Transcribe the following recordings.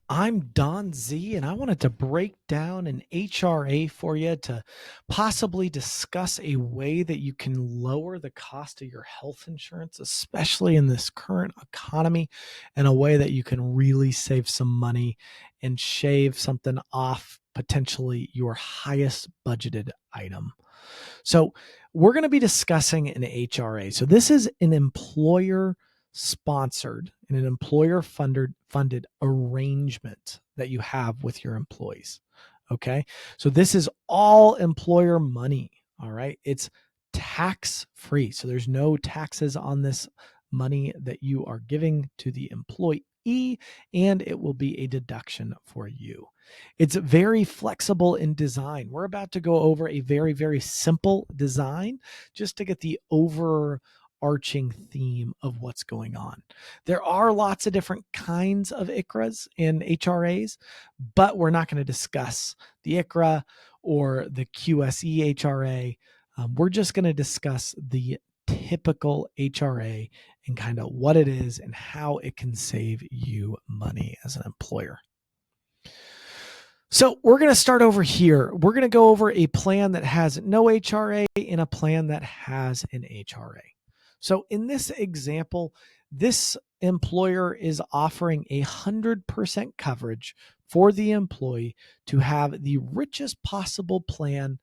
I'm Don Z, and I wanted to break down an HRA for you to possibly discuss a way that you can lower the cost of your health insurance, especially in this current economy, and a way that you can really save some money and shave something off potentially your highest budgeted item. So, we're going to be discussing an HRA. So, this is an employer sponsored and an employer funded arrangement that you have with your employees. Okay. So, this is all employer money. All right. It's tax free. So, there's no taxes on this money that you are giving to the employee, and it will be a deduction for you. It's very flexible in design. We're about to go over a very, very simple design just to get the overarching theme of what's going on. There are lots of different kinds of ICHRAs and HRAs, but we're not going to discuss the ICHRA or the QSEHRA. We're just going to discuss the typical HRA and kind of what it is and how it can save you money as an employer. So we're going to start over here. We're going to go over a plan that has no HRA and a plan that has an HRA. So in this example, this employer is offering 100% coverage for the employee to have the richest possible plan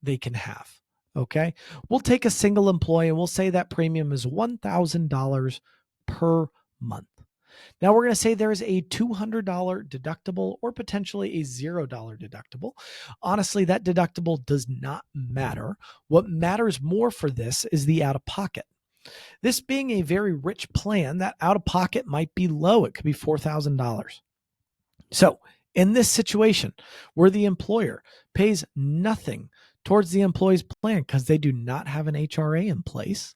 they can have. Okay. We'll take a single employee and we'll say that premium is $1,000 per month. Now we're going to say there is a $200 deductible or potentially a $0 deductible. Honestly, that deductible does not matter. What matters more for this is the out-of-pocket. This being a very rich plan, that out-of-pocket might be low. It could be $4,000. So in this situation where the employer pays nothing towards the employee's plan because they do not have an HRA in place,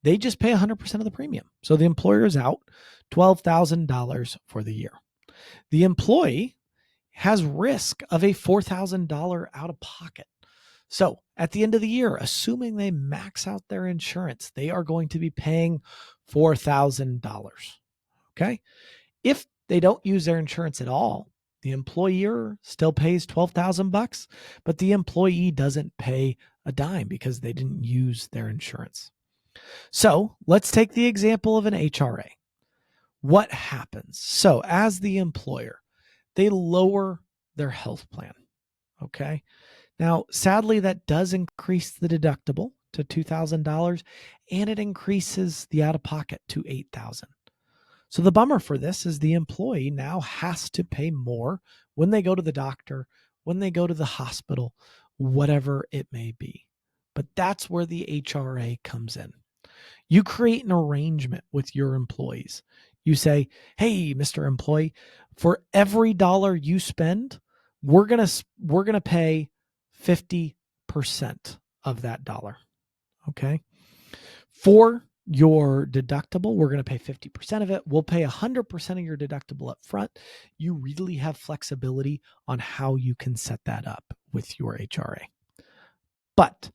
they just pay 100% of the premium. So the employer is out $12,000 for the year. The employee has risk of a $4,000 out of pocket. So at the end of the year, assuming they max out their insurance, they are going to be paying $4,000. Okay. If they don't use their insurance at all, the employer still pays $12,000, but the employee doesn't pay a dime because they didn't use their insurance. So let's take the example of an HRA. What happens? So as the employer, they lower their health plan. Okay. Now, sadly, that does increase the deductible to $2,000 and it increases the out of pocket to $8,000. So the bummer for this is the employee now has to pay more when they go to the doctor, when they go to the hospital, whatever it may be. But that's where the HRA comes in. You create an arrangement with your employees. You say, hey, Mr. Employee, for every dollar you spend, we're going to pay 50% of that dollar. Okay. For your deductible, we're going to pay 50% of it. We'll pay 100% of your deductible up front. You really have flexibility on how you can set that up with your HRA. But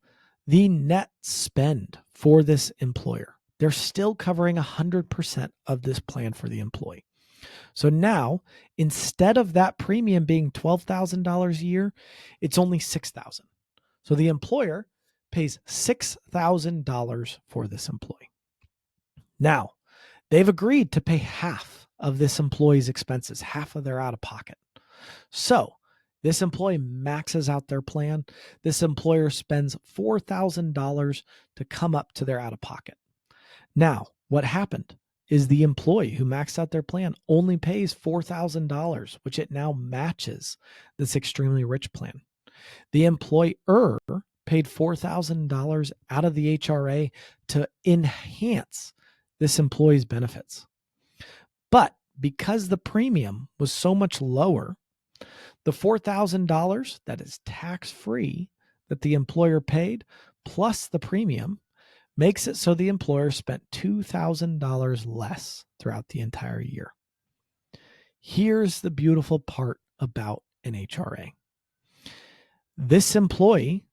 the net spend for this employer, they're still covering 100% of this plan for the employee. So now, instead of that premium being $12,000 a year, it's only $6,000. So the employer pays $6,000 for this employee. Now, they've agreed to pay half of this employee's expenses, half of their out of pocket. So this employee maxes out their plan. This employer spends $4,000 to come up to their out of pocket. Now, what happened is the employee who maxed out their plan only pays $4,000, which it now matches this extremely rich plan. The employer paid $4,000 out of the HRA to enhance this employee's benefits. But because the premium was so much lower, the $4,000 that is tax-free that the employer paid plus the premium makes it so the employer spent $2,000 less throughout the entire year. Here's the beautiful part about an HRA. This employee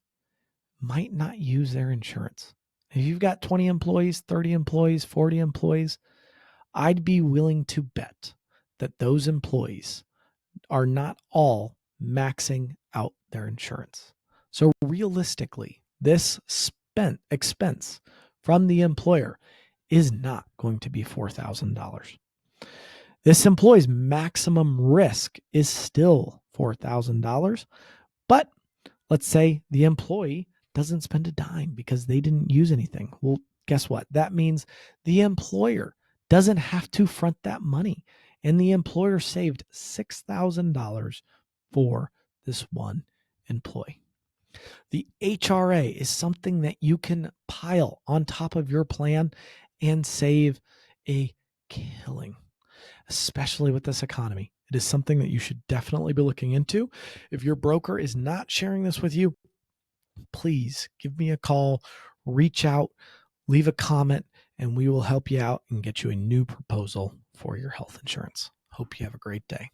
might not use their insurance. If you've got 20 employees, 30 employees, 40 employees, I'd be willing to bet that those employees are not all maxing out their insurance. So realistically, this expense from the employer is not going to be $4,000. This employee's maximum risk is still $4,000, but let's say the employee doesn't spend a dime because they didn't use anything. Well, guess what? That means the employer doesn't have to front that money, and the employer saved $6,000 for this one employee. The HRA is something that you can pile on top of your plan and save a killing, especially with this economy. It is something that you should definitely be looking into. If your broker is not sharing this with you, please give me a call, reach out, leave a comment, and we will help you out and get you a new proposal for your health insurance. Hope you have a great day.